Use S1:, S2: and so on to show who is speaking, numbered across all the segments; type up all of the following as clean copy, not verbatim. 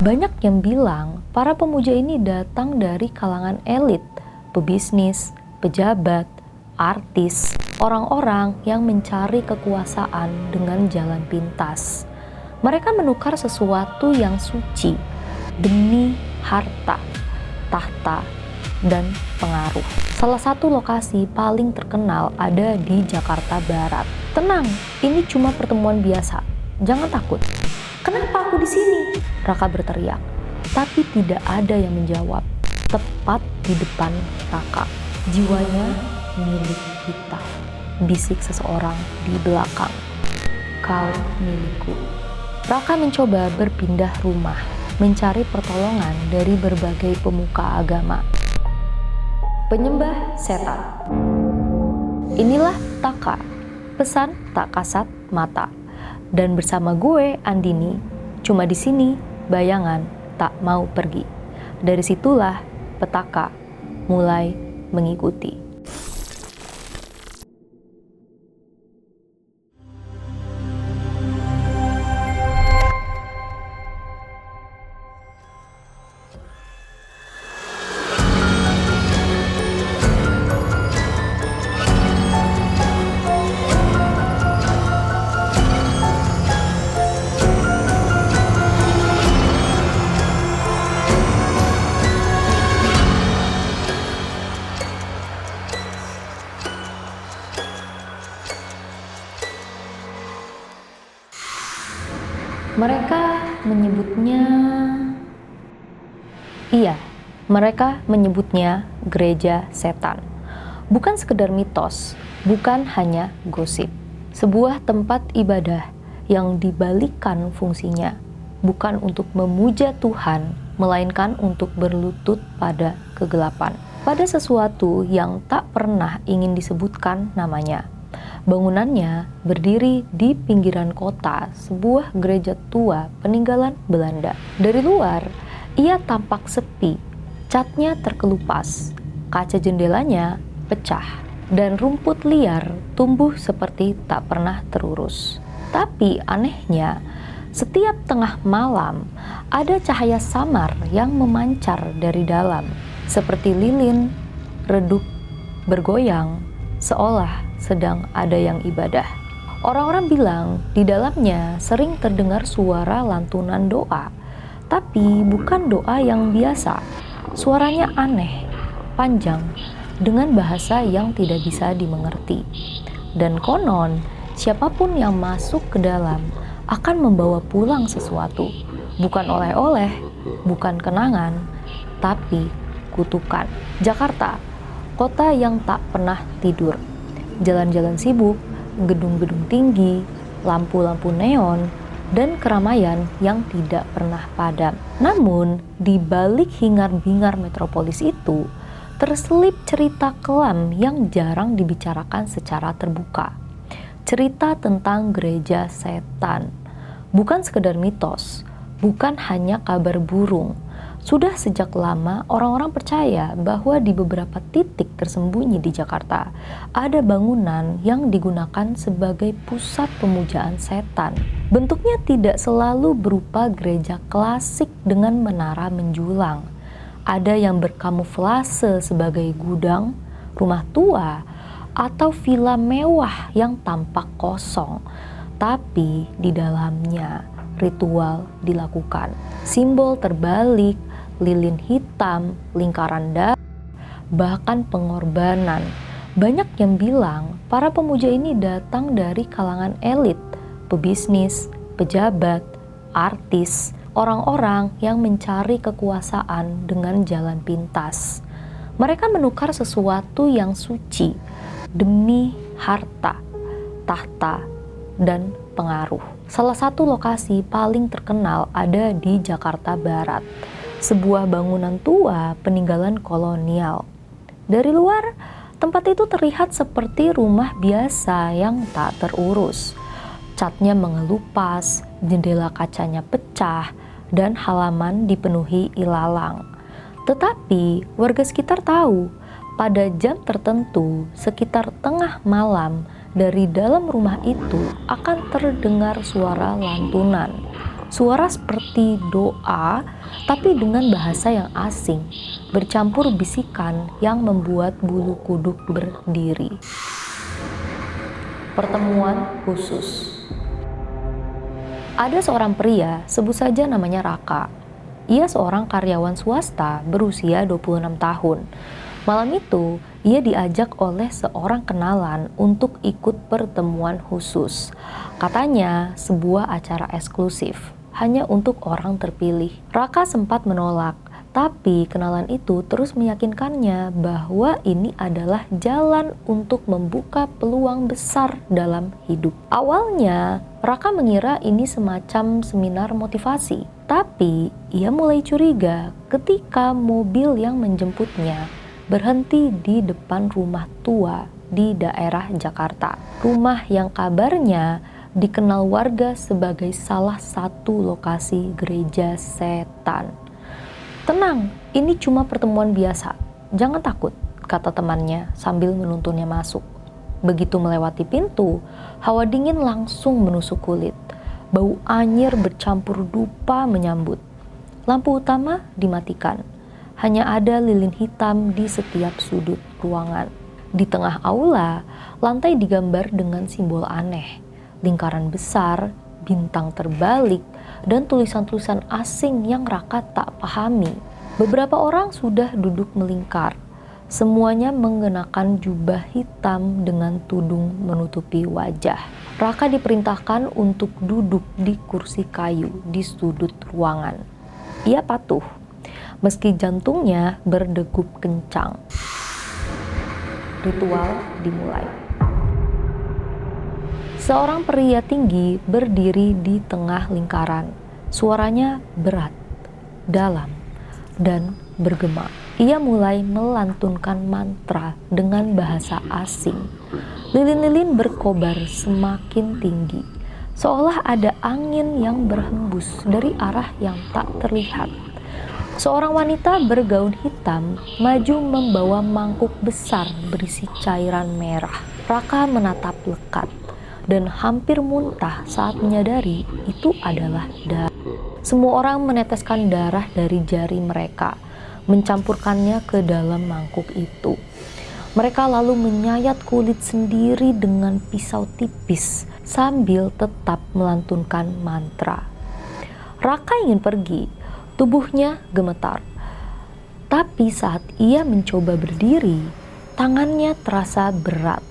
S1: Banyak yang bilang para pemuja ini datang dari kalangan elit, pebisnis, pejabat, artis, orang-orang yang mencari kekuasaan dengan jalan pintas. Mereka menukar sesuatu yang suci demi harta, tahta, dan pengaruh. Salah satu lokasi paling terkenal ada di Jakarta Barat. Tenang, ini cuma pertemuan biasa. Jangan takut. "Kenapa aku di sini?" Raka berteriak, tapi tidak ada yang menjawab. Tepat di depan Raka, "Jiwanya milik kita," bisik seseorang di belakang. "Kau milikku." Raka mencoba berpindah rumah, mencari pertolongan dari berbagai pemuka agama. Penyembah setan. Inilah Taka, pesan tak kasat mata. Dan bersama gue, Andini, cuma di sini bayangan tak mau pergi. Dari situlah petaka mulai mengikuti. Mereka menyebutnya gereja setan. Bukan sekedar mitos, bukan hanya gosip. Sebuah tempat ibadah yang dibalikan fungsinya, bukan untuk memuja Tuhan, melainkan untuk berlutut pada kegelapan, pada sesuatu yang tak pernah ingin disebutkan namanya. Bangunannya berdiri di pinggiran kota, sebuah gereja tua peninggalan Belanda. Dari luar, ia tampak sepi. Catnya terkelupas, kaca jendelanya pecah, dan rumput liar tumbuh seperti tak pernah terurus. Tapi anehnya, setiap tengah malam ada cahaya samar yang memancar dari dalam, seperti lilin redup bergoyang, seolah sedang ada yang ibadah. Orang-orang bilang di dalamnya sering terdengar suara lantunan doa, tapi bukan doa yang biasa. Suaranya aneh, panjang, dengan bahasa yang tidak bisa dimengerti. Dan konon, siapapun yang masuk ke dalam akan membawa pulang sesuatu. Bukan oleh-oleh, bukan kenangan, tapi kutukan. Jakarta, kota yang tak pernah tidur. Jalan-jalan sibuk, gedung-gedung tinggi, lampu-lampu neon, dan keramaian yang tidak pernah padam. Namun, di balik hingar-bingar metropolis itu, terselip cerita kelam yang jarang dibicarakan secara terbuka. Cerita tentang gereja setan. Bukan sekedar mitos, bukan hanya kabar burung. Sudah sejak lama orang-orang percaya bahwa di beberapa titik tersembunyi di Jakarta ada bangunan yang digunakan sebagai pusat pemujaan setan. Bentuknya tidak selalu berupa gereja klasik dengan menara menjulang. Ada yang berkamuflase sebagai gudang, rumah tua, atau villa mewah yang tampak kosong, tapi di dalamnya ritual dilakukan. Simbol terbalik, lilin hitam, lingkaran darah, bahkan pengorbanan. Banyak yang bilang para pemuja ini datang dari kalangan elit, pebisnis, pejabat, artis, orang-orang yang mencari kekuasaan dengan jalan pintas. Mereka menukar sesuatu yang suci demi harta, tahta, dan pengaruh. Salah satu lokasi paling terkenal ada di Jakarta Barat, sebuah bangunan tua peninggalan kolonial. Dari luar, tempat itu terlihat seperti rumah biasa yang tak terurus. Catnya mengelupas, jendela kacanya pecah, dan halaman dipenuhi ilalang. Tetapi warga sekitar tahu, pada jam tertentu sekitar tengah malam, dari dalam rumah itu akan terdengar suara lantunan. Suara seperti doa, tapi dengan bahasa yang asing, bercampur bisikan yang membuat bulu kuduk berdiri. Pertemuan khusus. Ada seorang pria, sebut saja namanya Raka. Ia seorang karyawan swasta berusia 26 tahun. Malam itu, ia diajak oleh seorang kenalan untuk ikut pertemuan khusus. Katanya, sebuah acara eksklusif, hanya untuk orang terpilih. Raka sempat menolak, tapi kenalan itu terus meyakinkannya bahwa ini adalah jalan untuk membuka peluang besar dalam hidup. Awalnya, Raka mengira ini semacam seminar motivasi, tapi ia mulai curiga ketika mobil yang menjemputnya berhenti di depan rumah tua di daerah Jakarta. Rumah yang kabarnya dikenal warga sebagai salah satu lokasi gereja setan. "Tenang, ini cuma pertemuan biasa. Jangan takut," kata temannya sambil menuntunnya masuk. Begitu melewati pintu, hawa dingin langsung menusuk kulit. Bau anyir bercampur dupa menyambut. Lampu utama dimatikan. Hanya ada lilin hitam di setiap sudut ruangan. Di tengah aula, lantai digambar dengan simbol aneh. Lingkaran besar, bintang terbalik, dan tulisan-tulisan asing yang Raka tak pahami. Beberapa orang sudah duduk melingkar. Semuanya mengenakan jubah hitam dengan tudung menutupi wajah. Raka diperintahkan untuk duduk di kursi kayu di sudut ruangan. Ia patuh, meski jantungnya berdegup kencang. Ritual dimulai. Seorang pria tinggi berdiri di tengah lingkaran. Suaranya berat, dalam, dan bergema. Ia mulai melantunkan mantra dengan bahasa asing. Lilin-lilin berkobar semakin tinggi, seolah ada angin yang berhembus dari arah yang tak terlihat. Seorang wanita bergaun hitam maju membawa mangkuk besar berisi cairan merah. Raka menatap lekat dan hampir muntah saat menyadari itu adalah darah. Semua orang meneteskan darah dari jari mereka, mencampurkannya ke dalam mangkuk itu. Mereka lalu menyayat kulit sendiri dengan pisau tipis sambil tetap melantunkan mantra. Raka ingin pergi, tubuhnya gemetar. Tapi saat ia mencoba berdiri, tangannya terasa berat,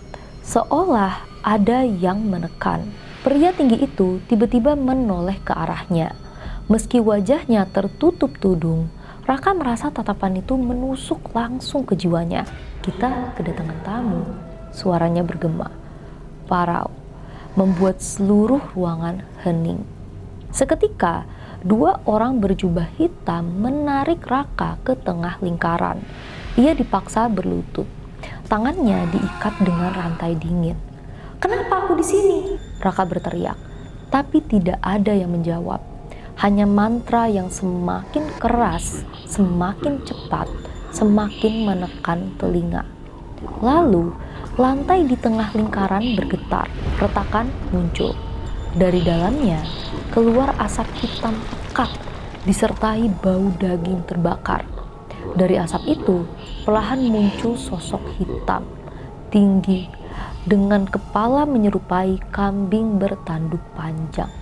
S1: seolah ada yang menekan. Pria tinggi itu tiba-tiba menoleh ke arahnya. Meski wajahnya tertutup tudung, Raka merasa tatapan itu menusuk langsung ke jiwanya. "Kita kedatangan tamu," suaranya bergema, parau, membuat seluruh ruangan hening. Seketika, dua orang berjubah hitam menarik Raka ke tengah lingkaran. Ia dipaksa berlutut. Tangannya diikat dengan rantai dingin. "Kenapa aku di sini?" Raka berteriak, tapi tidak ada yang menjawab. Hanya mantra yang semakin keras, semakin cepat, semakin menekan telinga. Lalu, lantai di tengah lingkaran bergetar, retakan muncul. Dari dalamnya, keluar asap hitam pekat, disertai bau daging terbakar. Dari asap itu, perlahan muncul sosok hitam, tinggi, dengan kepala menyerupai kambing bertanduk panjang.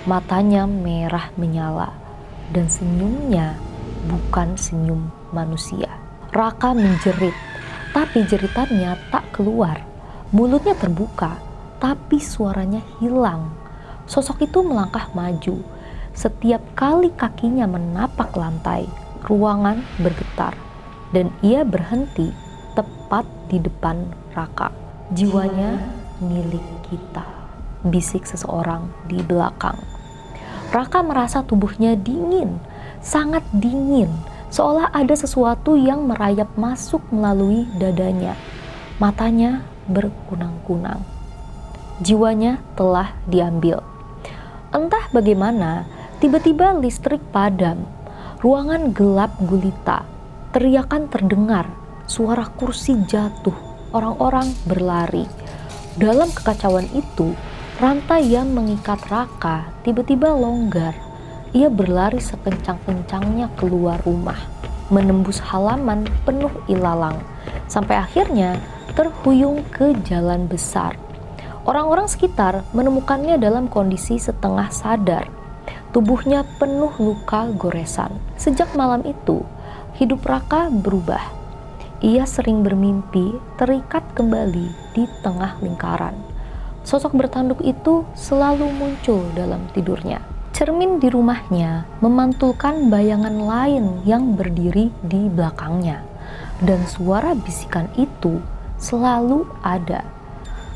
S1: Matanya merah menyala, dan senyumnya bukan senyum manusia. Raka menjerit, tapi jeritannya tak keluar. Mulutnya terbuka, tapi suaranya hilang. Sosok itu melangkah maju. Setiap kali kakinya menapak lantai, ruangan bergetar, dan ia berhenti tepat di depan Raka. "Jiwanya milik kita," bisik seseorang di belakang. Raka merasa tubuhnya dingin, sangat dingin, seolah ada sesuatu yang merayap masuk melalui dadanya. Matanya berkunang-kunang. Jiwanya telah diambil. Entah bagaimana, tiba-tiba listrik padam. Ruangan gelap gulita. Teriakan terdengar, suara kursi jatuh, orang-orang berlari. Dalam kekacauan itu, Rantai yang mengikat Raka tiba-tiba longgar. Ia berlari sekencang-kencangnya keluar rumah, menembus halaman penuh ilalang, sampai akhirnya terhuyung ke jalan besar. Orang-orang sekitar menemukannya dalam kondisi setengah sadar. Tubuhnya penuh luka goresan. Sejak malam itu, hidup Raka berubah. Ia sering bermimpi terikat kembali di tengah lingkaran. Sosok bertanduk itu selalu muncul dalam tidurnya. Cermin di rumahnya memantulkan bayangan lain yang berdiri di belakangnya. Dan suara bisikan itu selalu ada.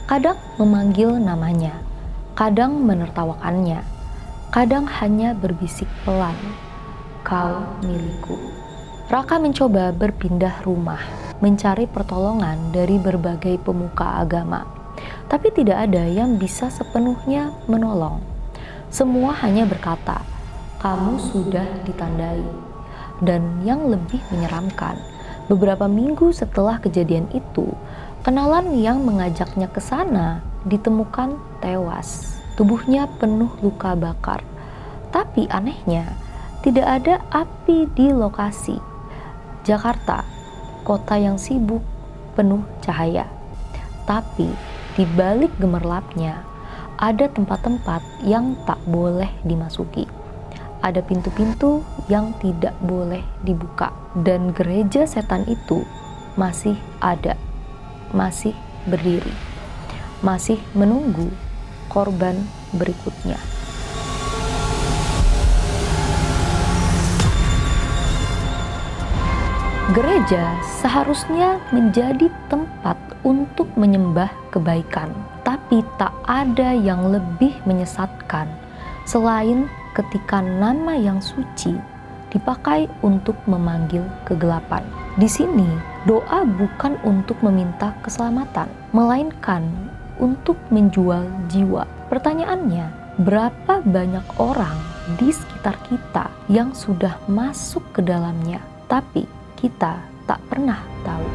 S1: Kadang memanggil namanya, kadang menertawakannya, kadang hanya berbisik pelan, "Kau milikku." Raka mencoba berpindah rumah, mencari pertolongan dari berbagai pemuka agama. Tapi tidak ada yang bisa sepenuhnya menolong. Semua hanya berkata, "Kamu sudah ditandai." Dan yang lebih menyeramkan, beberapa minggu setelah kejadian itu, kenalan yang mengajaknya ke sana ditemukan tewas. Tubuhnya penuh luka bakar. Tapi anehnya, tidak ada api di lokasi. Jakarta, kota yang sibuk, penuh cahaya. Tapi di balik gemerlapnya, ada tempat-tempat yang tak boleh dimasuki. Ada pintu-pintu yang tidak boleh dibuka. Dan gereja setan itu masih ada, masih berdiri, masih menunggu korban berikutnya. Gereja seharusnya menjadi tempat untuk menyembah kebaikan, tapi tak ada yang lebih menyesatkan selain ketika nama yang suci dipakai untuk memanggil kegelapan. Di sini, doa bukan untuk meminta keselamatan, melainkan untuk menjual jiwa. Pertanyaannya, berapa banyak orang di sekitar kita yang sudah masuk ke dalamnya, tapi kita tak pernah tahu.